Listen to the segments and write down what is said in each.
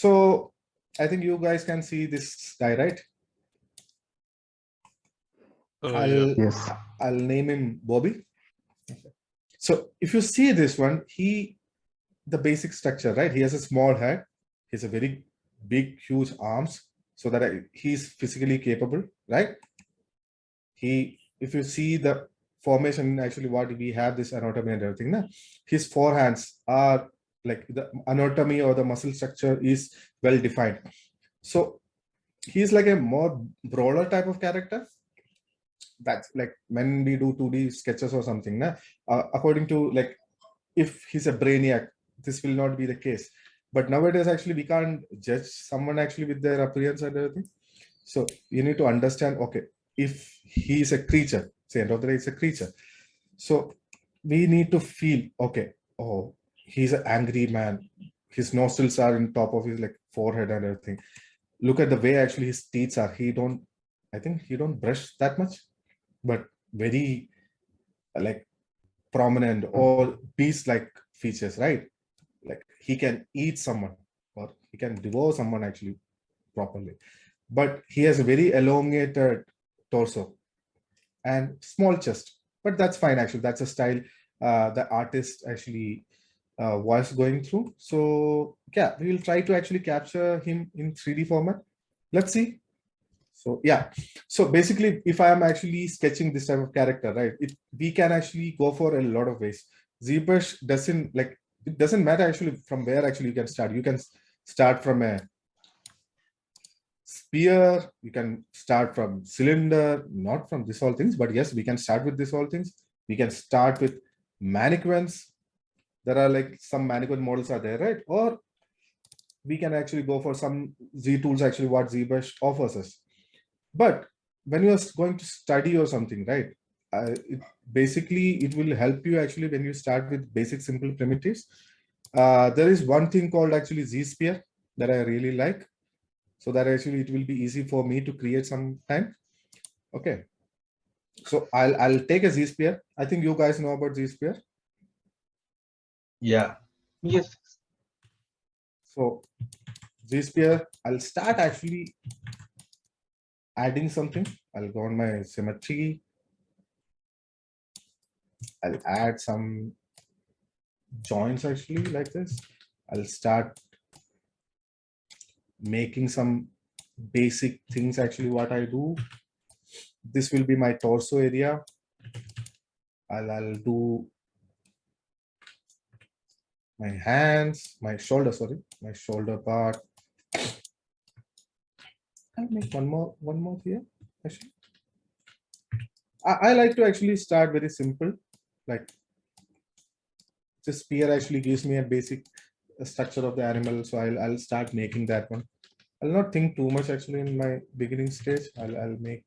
So I think you guys can see this guy, right? Yes. I'll name him Bobby. So if you see this one, the basic structure, right? He has a small head. He has a very big, huge arms, so that he's physically capable, right? If you see the formation, actually what we have this anatomy and everything, na? His forehands are like the anatomy or the muscle structure is well defined. So he's like a more broader type of character. That's like when we do 2D sketches or something, na? According to like, if he's a brainiac, this will not be the case. But nowadays, actually, we can't judge someone actually with their appearance and everything. So you need to understand, okay, if he is a creature, say end of the day, it's a creature. So we need to feel, okay, oh, he's an angry man. His nostrils are in top of his like forehead and everything. Look at the way actually his teeth are. I think he don't brush that much, but very like prominent or beast-like features, right? Like he can eat someone or he can devour someone actually properly. But he has a very elongated torso and small chest. But that's fine actually. That's a style the artist actually was going through. So yeah, we will try to actually capture him in 3D format. Let's see. So yeah, so basically, if I am actually sketching this type of character, right, we can actually go for a lot of ways. ZBrush doesn't like, it doesn't matter actually from where actually you can start. You can start from a sphere, you can start from cylinder, not from this all things, but yes, we can start with this all things. We can start with mannequins. There are like some mannequin models are there, right? Or we can actually go for some Z tools, actually what ZBrush offers us. But when you are going to study or something, right? Basically, it will help you actually when you start with basic simple primitives. There is one thing called actually Z-sphere that I really like. So that actually it will be easy for me to create some time. Okay. So I'll take a Z-sphere. I think you guys know about Z-sphere. Yeah. Yes. So Z-sphere, I'll start actually adding something. I'll go on my symmetry. I'll add some joints actually like this. I'll start making some basic things actually what I do. This will be my torso area. I'll do my hands, my shoulder, sorry, my shoulder part. I'll make one more here actually. I like to actually start very simple, like this spear actually gives me a basic structure of the animal, so I'll start making that one. I'll not think too much actually in my beginning stage. I'll make,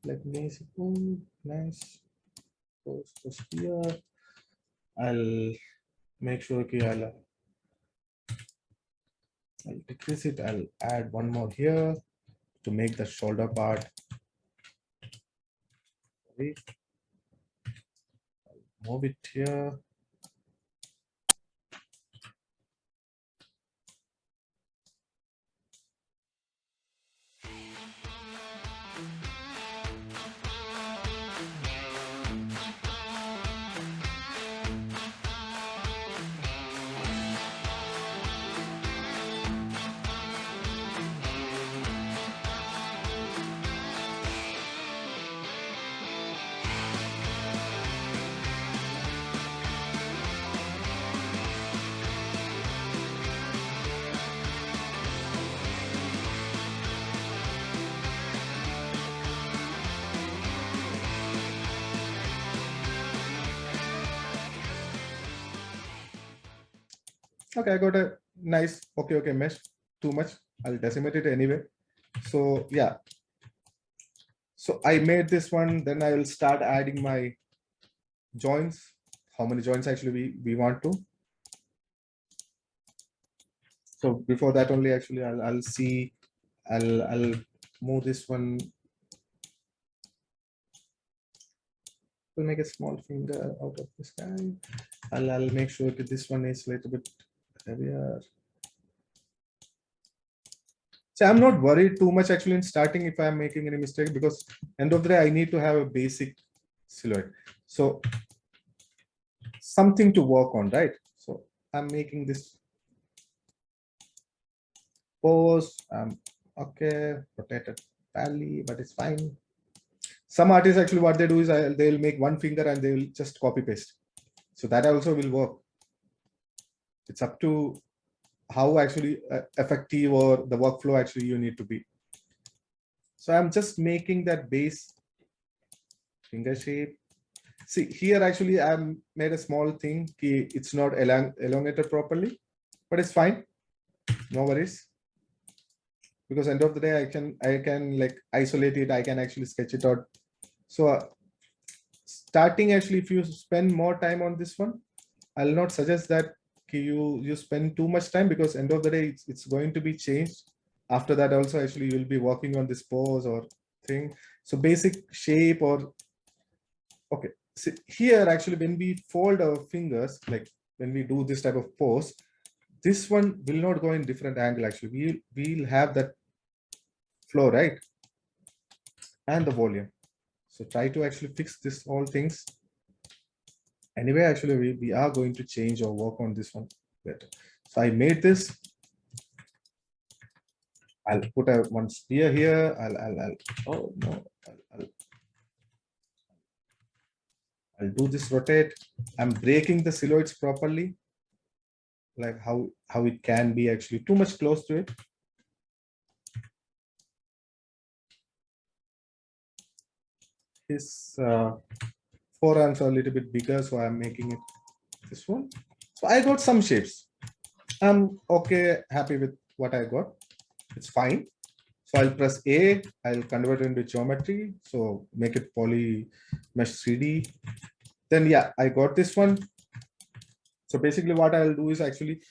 let me see, oh, nice. Goes the spear. I'll make sure okay, I'll decrease it. I'll add one more here to make the shoulder part. Okay. I'll move it here. Okay, I got a nice okay mesh. Too much, I'll decimate it anyway. So yeah, so I made this one, then I will start adding my joints. How many joints actually we want to. So before that only actually I'll see, I'll move this one. We'll make a small finger out of this guy. I'll make sure that this one is a little bit heavier. So I'm not worried too much actually in starting if I'm making any mistake, because end of the day, I need to have a basic silhouette. So something to work on, right? So I'm making this pose. Okay, rotated valley, but it's fine. Some artists actually what they do is they'll make one finger and they will just copy paste. So that also will work. It's up to how actually effective or the workflow actually you need to be. So I'm just making that base finger shape. See here actually I've made a small thing. It's not elongated properly, but it's fine. No worries. Because end of the day I can like isolate it. I can actually sketch it out. So starting actually, if you spend more time on this one, I'll not suggest that you spend too much time, because end of the day it's going to be changed. After that also actually you'll be working on this pose or thing. So basic shape or okay. So here actually when we fold our fingers, like when we do this type of pose, this one will not go in different angle actually. We'll have that flow, right? And the volume. So try to actually fix this all things. Anyway, actually we are going to change or work on this one better. So I made this. I'll put one spear here. Oh no, I'll do this rotate. I'm breaking the silhouettes properly, like how it can be actually too much close to it. His forearms are a little bit bigger, so I'm making it this one. So I got some shapes. I'm okay, happy with what I got. It's fine. So I'll press A, I'll convert it into geometry. So make it poly mesh 3D. Then yeah, I got this one. So basically what I'll do is actually,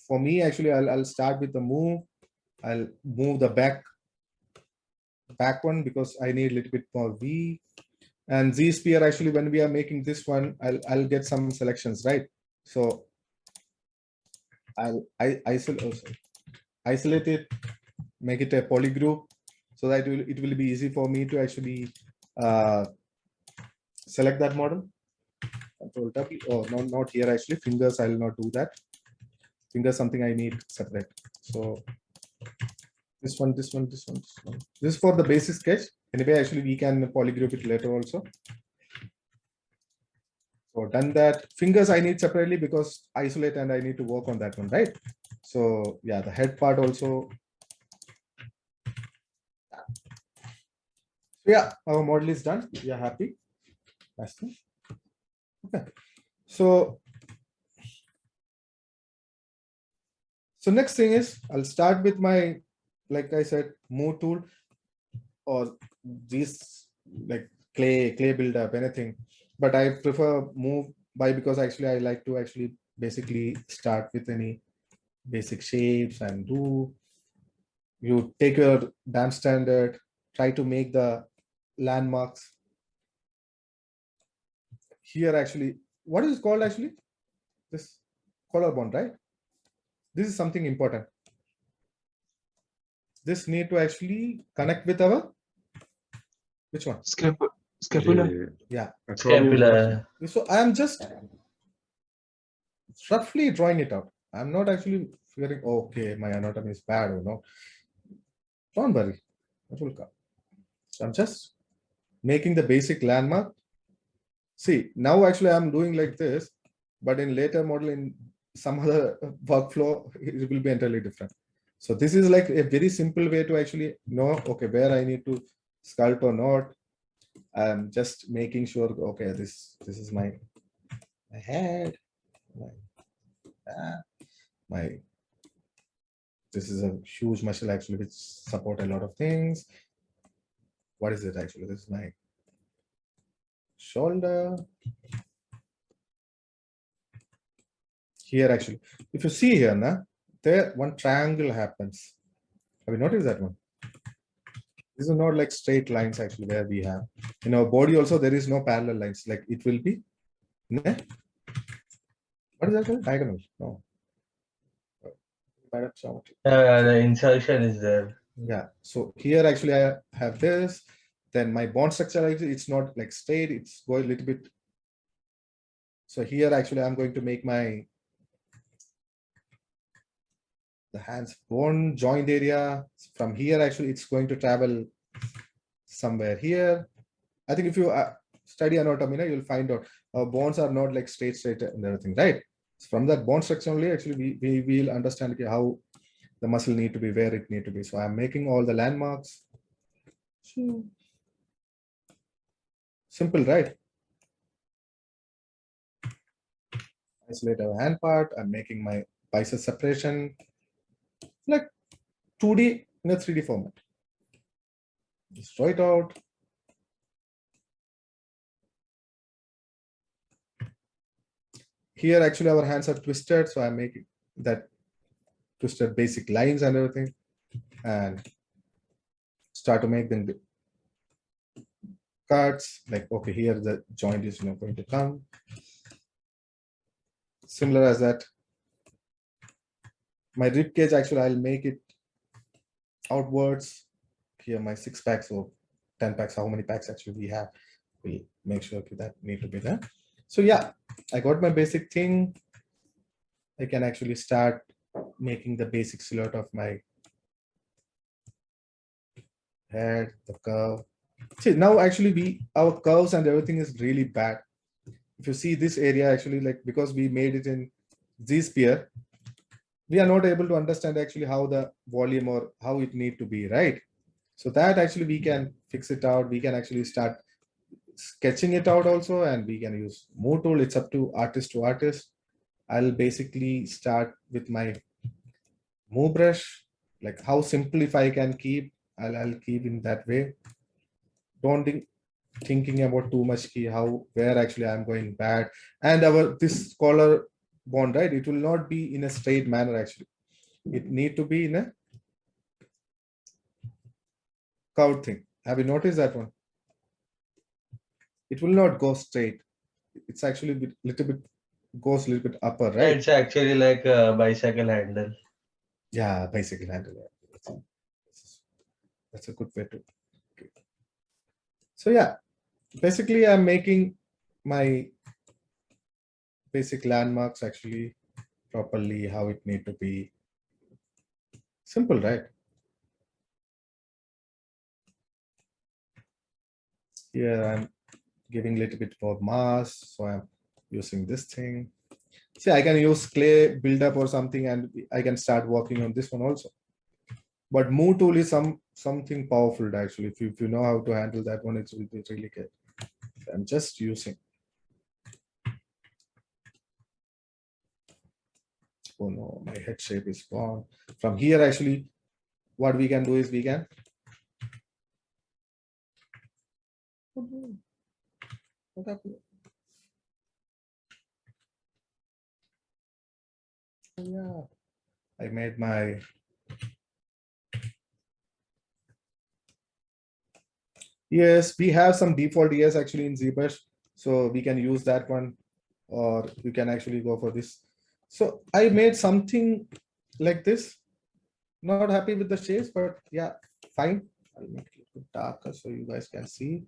for me, actually, I'll start with the move. I'll move the back one because I need a little bit more V. And Z sphere, actually, when we are making this one, I'll get some selections, right? So I isolate it, make it a poly group, so that it will be easy for me to actually select that model. Control W. Oh, no, not here actually. Fingers, I will not do that. Fingers, something I need separate. So this one. This is for the basic sketch. Anyway, actually, we can polygroup it later also. So done that. Fingers I need separately because isolate and I need to work on that one, right? So yeah, the head part also. So yeah, our model is done. We are happy. That's it. Okay. So next thing is I'll start with my, like I said, move tool or these like clay buildup, anything. But I prefer move by because actually I like to actually basically start with any basic shapes and do. You take your damn standard, try to make the landmarks. Here actually, what is it called actually? This collarbone, right? This is something important. This need to actually connect with our, which one? Scapula. Yeah. Scapula. So I am just roughly drawing it out. I'm not actually figuring, okay, my anatomy is bad or no. Don't worry, it will come. So I'm just making the basic landmark. See, now actually I'm doing like this, but in later model, in some other workflow, it will be entirely different. So this is like a very simple way to actually know, okay, where I need to sculpt or not. I'm just making sure, okay, this is my head, this is a huge muscle actually which support a lot of things. What is it actually? This is my shoulder. Here actually, if you see here now, there one triangle happens. Have you noticed that one? These are not like straight lines actually where we have. In our body also there is no parallel lines, like it will be. What is that called? Diagonal. No. kind of geometry. The insertion is there. Yeah. So here actually I have this. Then my bond structure, actually, it's not like straight, it's going a little bit. So here actually I'm going to make my the hands bone joint area. From here actually it's going to travel somewhere here. I think if you study anatomy, you'll find out bones are not like straight and everything, right? So from that bone structure only, actually we will understand how the muscle need to be, where it need to be. So I'm making all the landmarks. Simple, right? Isolate our hand part. I'm making my bicep separation like 2D in a 3D format. Just draw it out. Here actually our hands are twisted, so I'm making that twisted basic lines and everything, and start to make them cuts. Like, okay, here the joint is not going to come. Similar as that. My rib cage, actually I'll make it outwards. Here my 6 packs or 10 packs, how many packs actually we have, we'll make sure that need to be there. So yeah, I got my basic thing. I can actually start making the basic silhouette of my head, the curve. See, now actually our curves and everything is really bad. If you see this area, actually, like, because we made it in Z-sphere, we are not able to understand actually how the volume or how it need to be, right? So that actually we can fix it out. We can actually start sketching it out also, and we can use Move tool. It's up to artist. I'll basically start with my Move brush, like how simple if I can keep, I'll keep in that way. Don't thinking about too much key, where actually I'm going bad. And this collar bond, right? It will not be in a straight manner actually. It need to be in a curved thing. Have you noticed that one? It will not go straight. It's actually a little bit goes a little bit upper, right? It's actually like a bicycle handle. Yeah, bicycle handle. That's a good way to. Okay. So yeah, basically I'm making my basic landmarks actually properly, how it need to be. Simple, right? Here I'm giving a little bit more mass, so I'm using this thing. See, I can use clay buildup or something, and I can start working on this one also. But Move tool is something powerful actually. If you know how to handle that one, it will be really good. I'm just using. Oh no, my head shape is gone. From here, actually, what we can do is we can. What happened? Yeah, I made my. Yes, we have some default ES actually in Zbrush, so we can use that one, or you can actually go for this. So I made something like this. Not happy with the shades, but yeah, fine. I'll make it a little darker so you guys can see.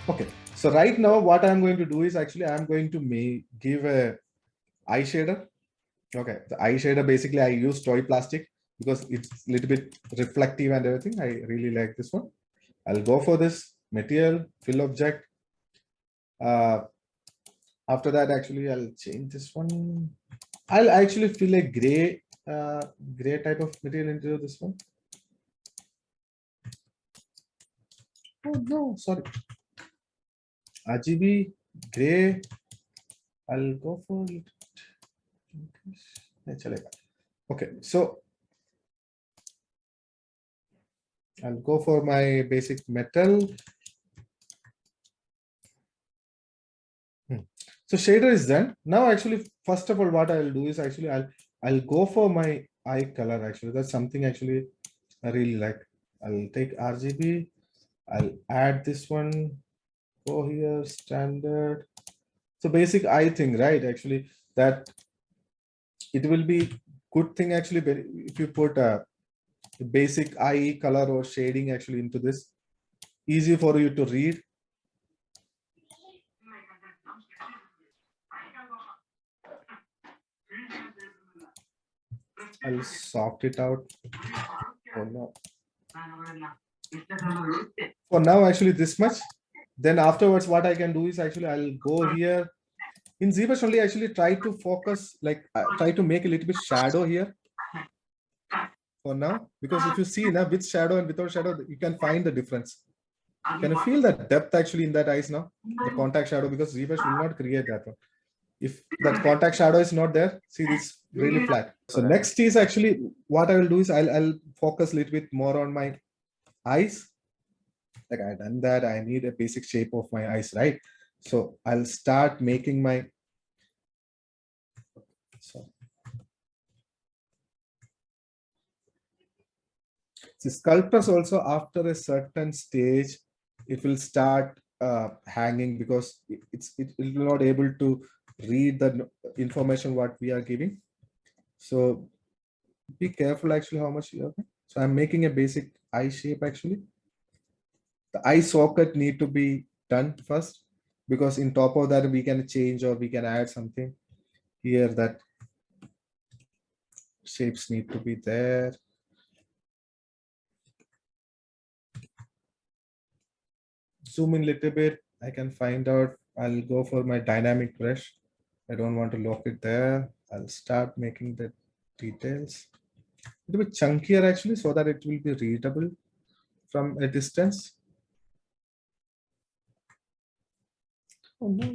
Okay, so right now what I'm going to do is actually I'm going to give a eye shader. Okay, the eye shader, basically I use toy plastic because it's a little bit reflective and everything. I really like this one. I'll go for this material, fill object. After that, actually, I'll change this one. I'll actually fill a gray type of material into this one. Oh no, sorry. RGB gray. I'll go for it. Okay, so I'll go for my basic metal. So shader is done. Now, actually, first of all, what I'll do is actually I'll go for my eye color. Actually, that's something actually I really like. I'll take RGB. I'll add this one. Go here, standard. So basic eye thing, right? Actually, that it will be good thing actually if you put a basic eye color or shading actually into this. Easy for you to read. I'll soft it out. For now, actually this much. Then afterwards, what I can do is actually I'll go here. In Zbrush only actually try to focus, like try to make a little bit shadow here for now. Because if you see now with shadow and without shadow, you can find the difference. Can you feel the depth actually in that eyes now? The contact shadow, because Zbrush will not create that one. If that contact shadow is not there, see this really flat. So next is actually what I will do is I'll focus a little bit more on my eyes. Like I've done that, I need a basic shape of my eyes, right? So I'll start making my, so the sculptors also after a certain stage, it will start hanging because it will not able to read the information what we are giving. So be careful actually how much you have. So I'm making a basic eye shape actually. The eye socket need to be done first because in top of that we can change or we can add something here. That shapes need to be there. Zoom in a little bit. I can find out. I'll go for my dynamic brush. I don't want to lock it there. I'll start making the details. It will be chunkier actually so that it will be readable from a distance. Oh no.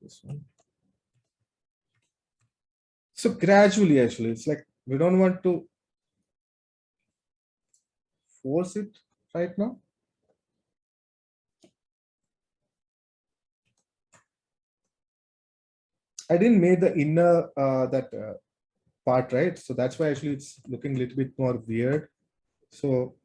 This one. So gradually actually, it's like we don't want to force it right now. I didn't make the inner part, right? So that's why actually it's looking a little bit more weird. So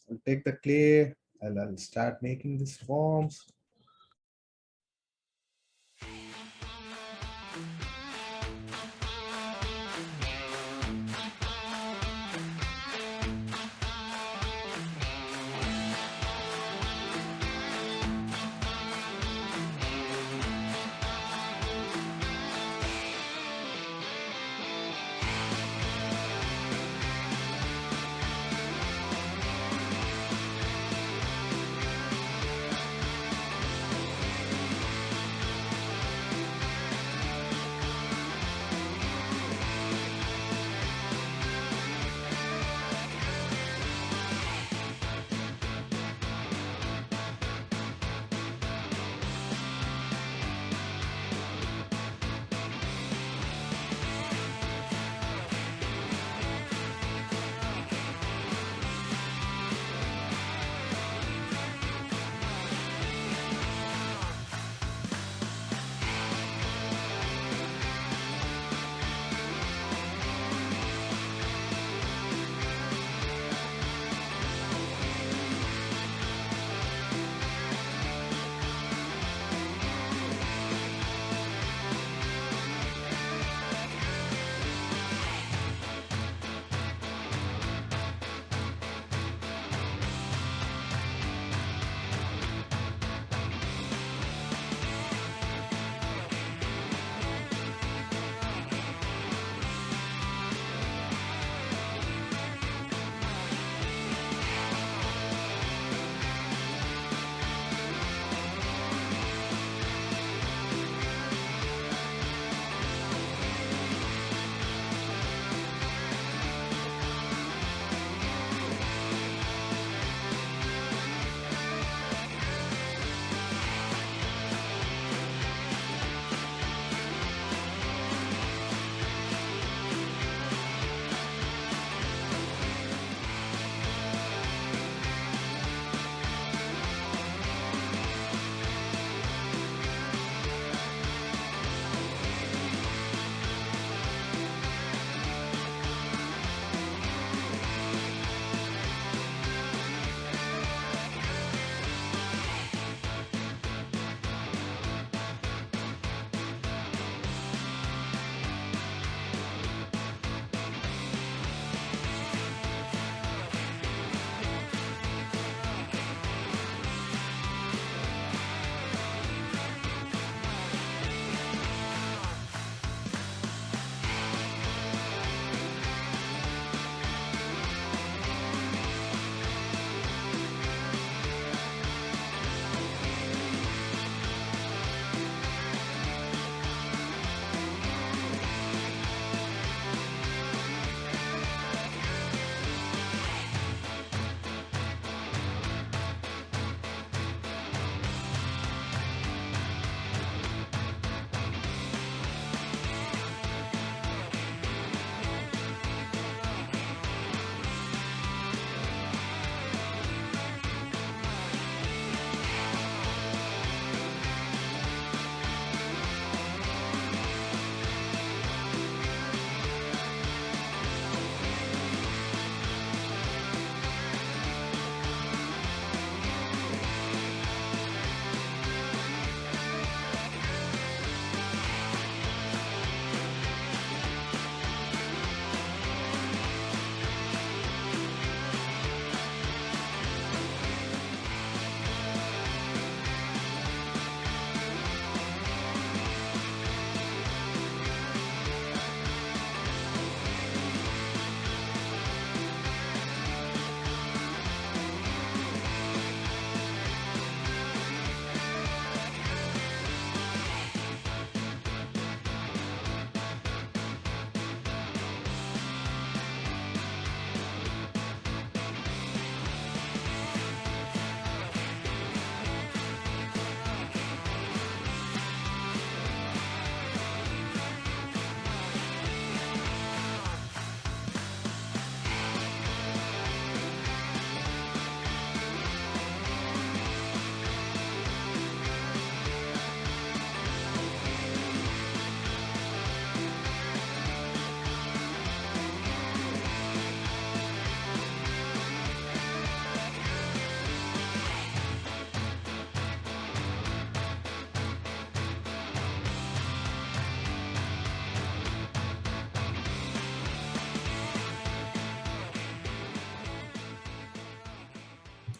I'll take the clay and I'll start making these forms.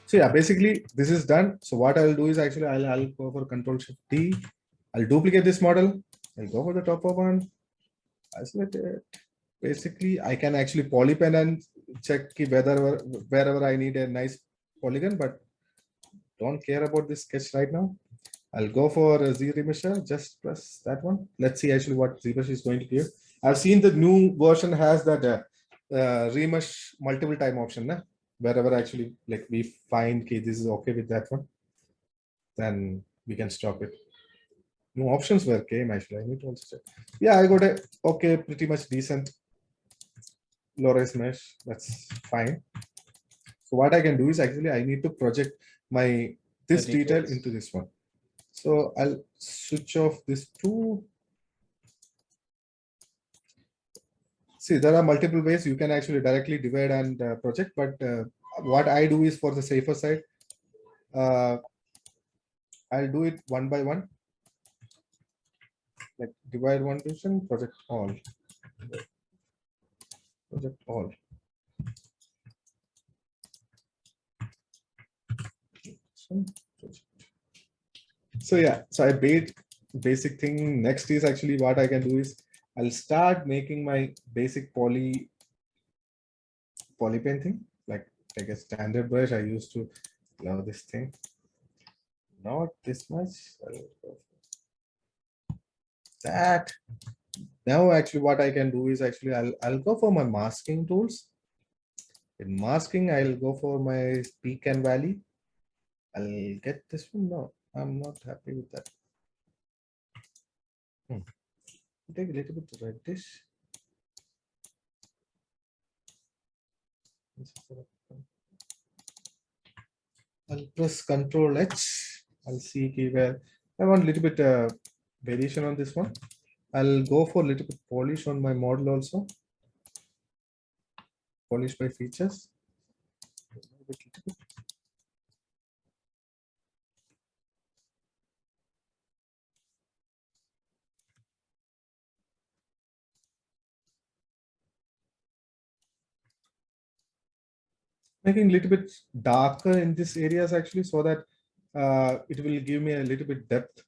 So yeah, basically this is done. So what I'll do is actually I'll go for Control Shift D. I'll duplicate this model. I'll go for the top one. Isolate it. Basically, I can actually polypen and check whether wherever I need a nice polygon, but don't care about this sketch right now. I'll go for a ZRemisher, just press that one. Let's see actually what ZBrush is going to give. I've seen the new version has that remesh multiple time option. Nah? Wherever actually like we find okay, this is okay with that one, then we can stop it. No options were came actually. I need to also check. Yeah, I got a okay, pretty much decent low-res mesh. That's fine. So what I can do is actually I need to project my this The detail details. into this one. So I'll switch off this two. See, there are multiple ways you can actually directly divide and project, but what I do is for the safer side, I'll do it one by one. Like divide one division, project all. Project all. So yeah, so I made basic thing. Next is actually what I can do is I'll start making my basic polypen thing, like a standard brush. I used to love this thing. Not this much. That now actually what I can do is actually I'll go for my masking tools. In masking, I'll go for my peak and valley. I'll get this one. No, I'm not happy with that. Take a little bit reddish. I'll press Control H. I'll see where I want a little bit variation on this one. I'll go for a little bit polish on my model also. Polish by features. Making a little bit darker in this areas actually so that it will give me a little bit depth.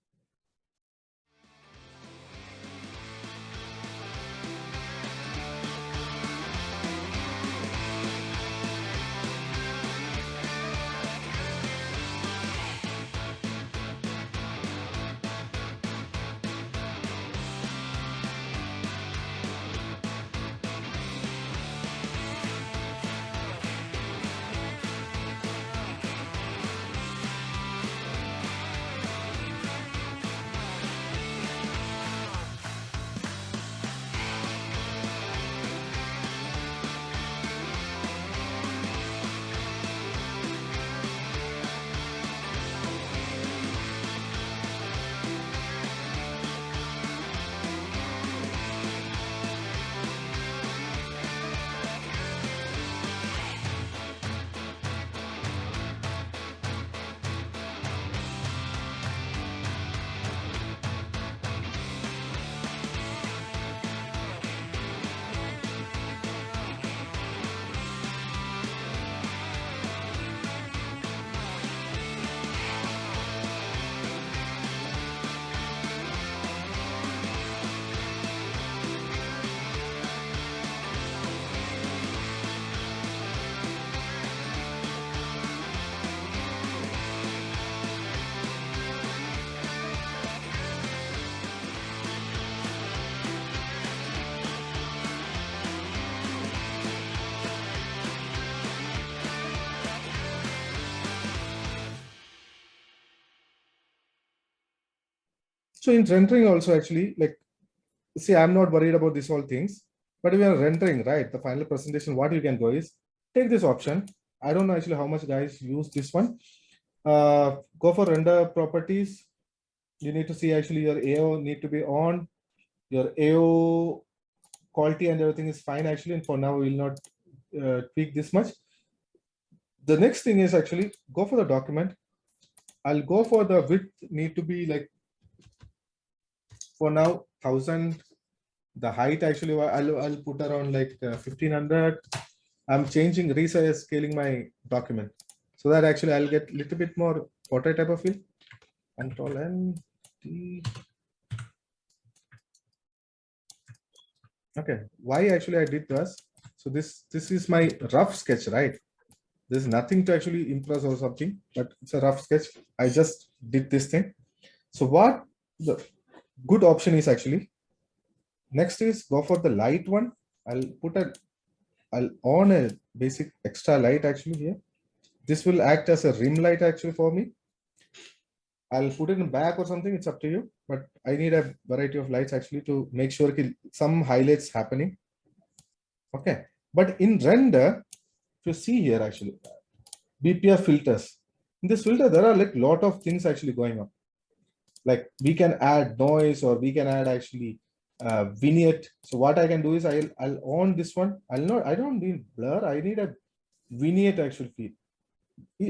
So in rendering also actually like, see, I'm not worried about these all things, but if you are rendering, right, the final presentation, what you can do is take this option. I don't know actually how much guys use this one. Go for render properties. You need to see actually your AO need to be on. Your AO quality and everything is fine actually. And for now, we will not tweak this much. The next thing is actually go for the document. I'll go for the width need to be like for now 1000. The height actually I'll put around like 1500. I'm changing resize scaling my document. so that actually I'll get a little bit more portrait type of feel. Control N T. Okay, why actually I did this? So this is my rough sketch, right? There's nothing to actually impress or something, but it's a rough sketch. I just did this thing. So what the good option is actually, next is go for the light one. I'll on a basic extra light actually here. This will act as a rim light actually for me. I'll put it in back or something, it's up to you, but I need a variety of lights actually to make sure some highlights happening. Okay, but in render, if you see here actually, BPF filters. In this filter, there are like lot of things actually going on. Like we can add noise or we can add actually vignette. So what I can do is I'll on this one. I don't need blur. I need a vignette actually feed.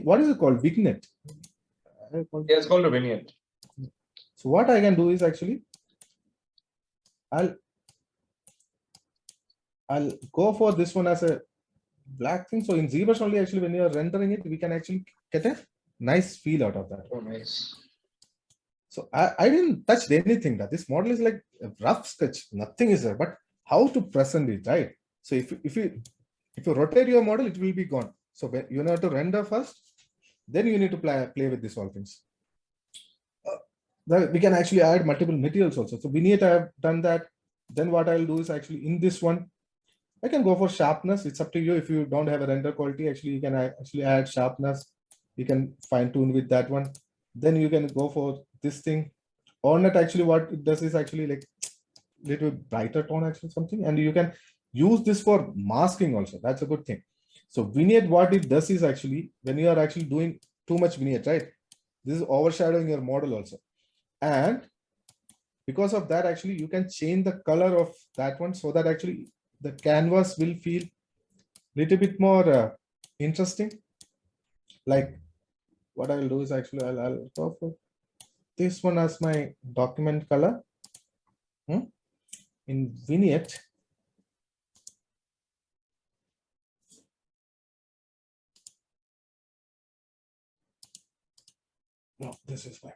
What is it called? Vignette. Yeah, it's called a vignette. So what I can do is actually I'll go for this one as a black thing. So in Zbrush only actually when you are rendering it, we can actually get a nice feel out of that. Oh, nice. So I didn't touch anything. That this model is like a rough sketch. Nothing is there, but how to present it, right? So if you rotate your model, it will be gone. So when you have to render first, then you need to play with these all things. We can actually add multiple materials also. So vignette, I have done that. Then what I'll do is actually in this one, I can go for sharpness. It's up to you. If you don't have a render quality, actually you can actually add sharpness. You can fine tune with that one. Then you can go for this thing. Ornate actually what it does is actually like little brighter tone actually something, and you can use this for masking also. That's a good thing. So vignette, what it does is actually when you are actually doing too much vignette, right? This is overshadowing your model also. And because of that, actually you can change the color of that one so that actually the canvas will feel little bit more interesting. Like what I will do is actually I'll go for this one as my document color. In vignette, no, this is my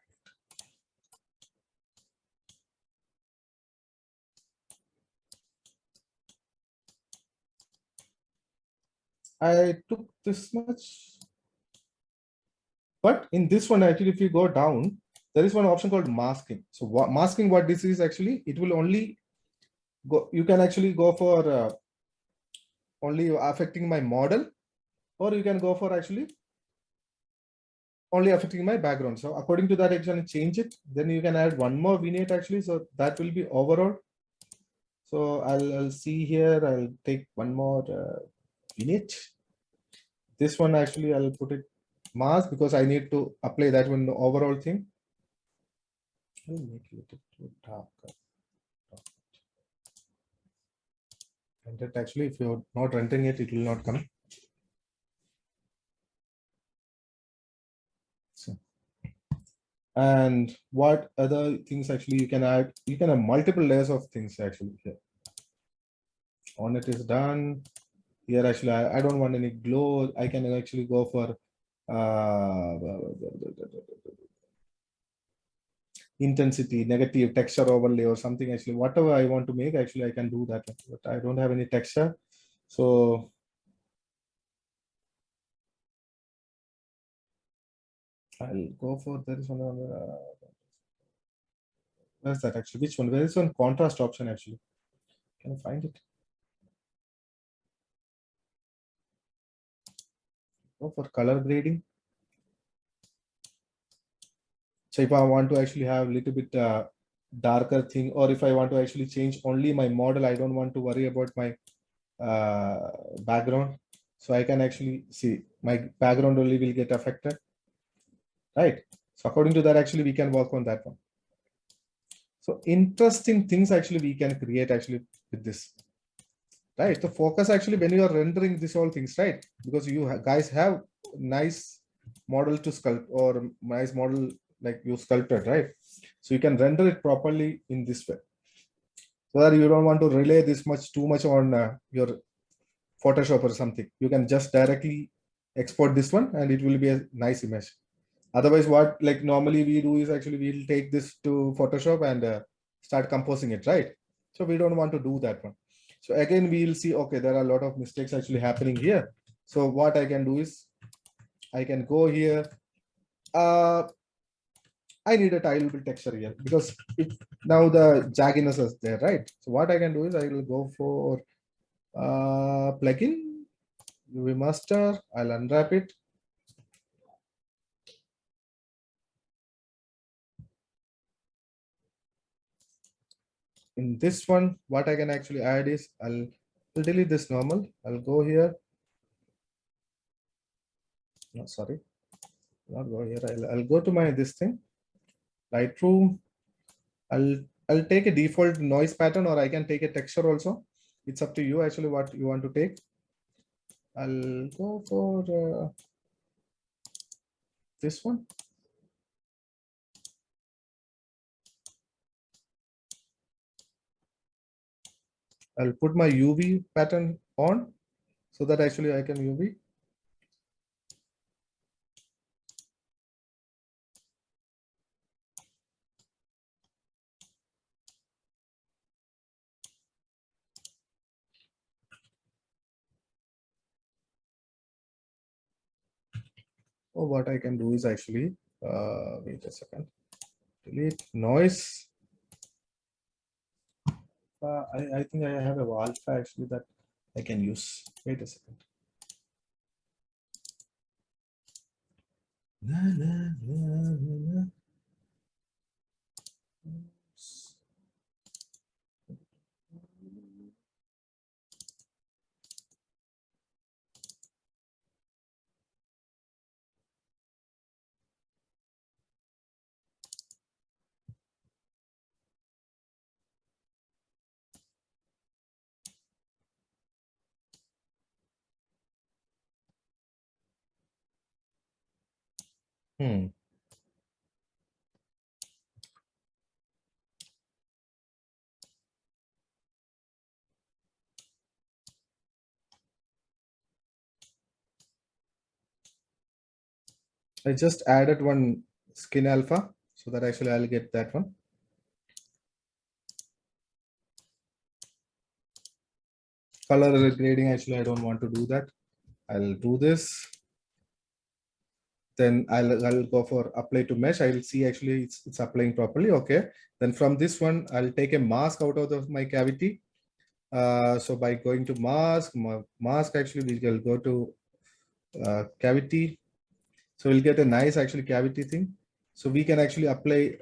I took this much, but in this one actually if you go down, there is one option called masking. So masking, what this is actually, it will only go, you can actually go for only affecting my model, or you can go for actually only affecting my background. So according to that, you can change it. Then you can add one more vignette actually. So that will be overall. So I'll see here, I'll take one more vignette. This one actually I'll put it mask because I need to apply that one the overall thing. I'll make it a little darker. And that actually, if you're not rendering it, it will not come. So, and what other things actually you can add? You can have multiple layers of things actually here. On it is done. Here actually, I don't want any glow. I can actually go for intensity, negative texture overlay or something. Actually, whatever I want to make, actually I can do that. But I don't have any texture, so I'll go for there is one. Where's that actually? Which one? Where is one contrast option actually? Can I find it? Go for color grading. So if I want to actually have a little bit darker thing, or if I want to actually change only my model, I don't want to worry about my background. So I can actually see my background only will get affected, right? So according to that, actually we can work on that one. So interesting things actually we can create actually with this, right? The focus actually when you are rendering this all things, right? Because you guys have nice model to sculpt or nice model like you sculpted, right? So you can render it properly in this way, so that you don't want to rely this much too much on your Photoshop or something. You can just directly export this one and it will be a nice image. Otherwise, what like normally we do is actually we'll take this to Photoshop and start composing it, right? So we don't want to do that one. So again, we'll see, okay, there are a lot of mistakes actually happening here. So what I can do is I can go here. I need a tileable texture here because now the jagginess is there, right? So what I can do is I will go for plugin, UV master, I'll unwrap it. In this one, what I can actually add is I'll delete this normal. I'll go here. No, sorry, not go here. I'll go to my this thing, Lightroom. I'll take a default noise pattern, or I can take a texture also. It's up to you actually what you want to take. I'll go for this one. I'll put my UV pattern on so that actually I can UV. Or what I can do is actually, wait a second, delete noise. I think I have a alpha actually that I can use. Wait a second. Na, na, na, na, na. I just added one skin alpha so that actually I'll get that one. Color grading, actually, I don't want to do that. I'll do this. Then I'll go for apply to mesh. I'll see actually it's applying properly. Okay. Then from this one, I'll take a mask out of my cavity. So by going to mask actually we will go to cavity. So we'll get a nice actually cavity thing. So we can actually apply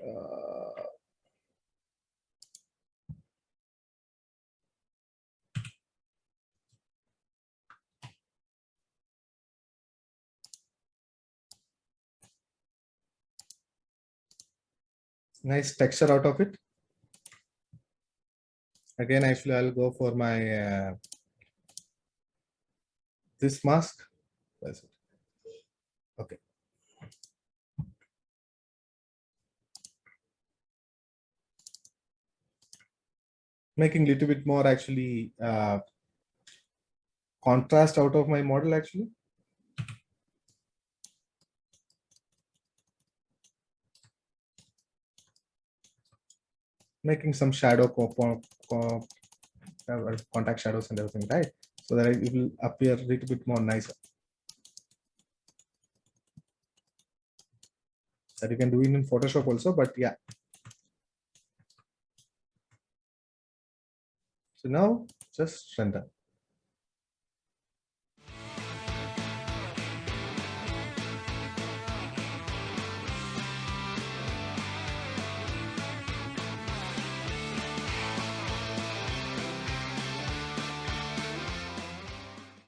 nice texture out of it. Again, actually, I'll go for my this mask. That's it. Okay. Making a little bit more actually contrast out of my model actually. Making some shadow contact shadows and everything, right? So that it will appear a little bit more nicer. That you can do it in Photoshop also, but yeah. So now just render.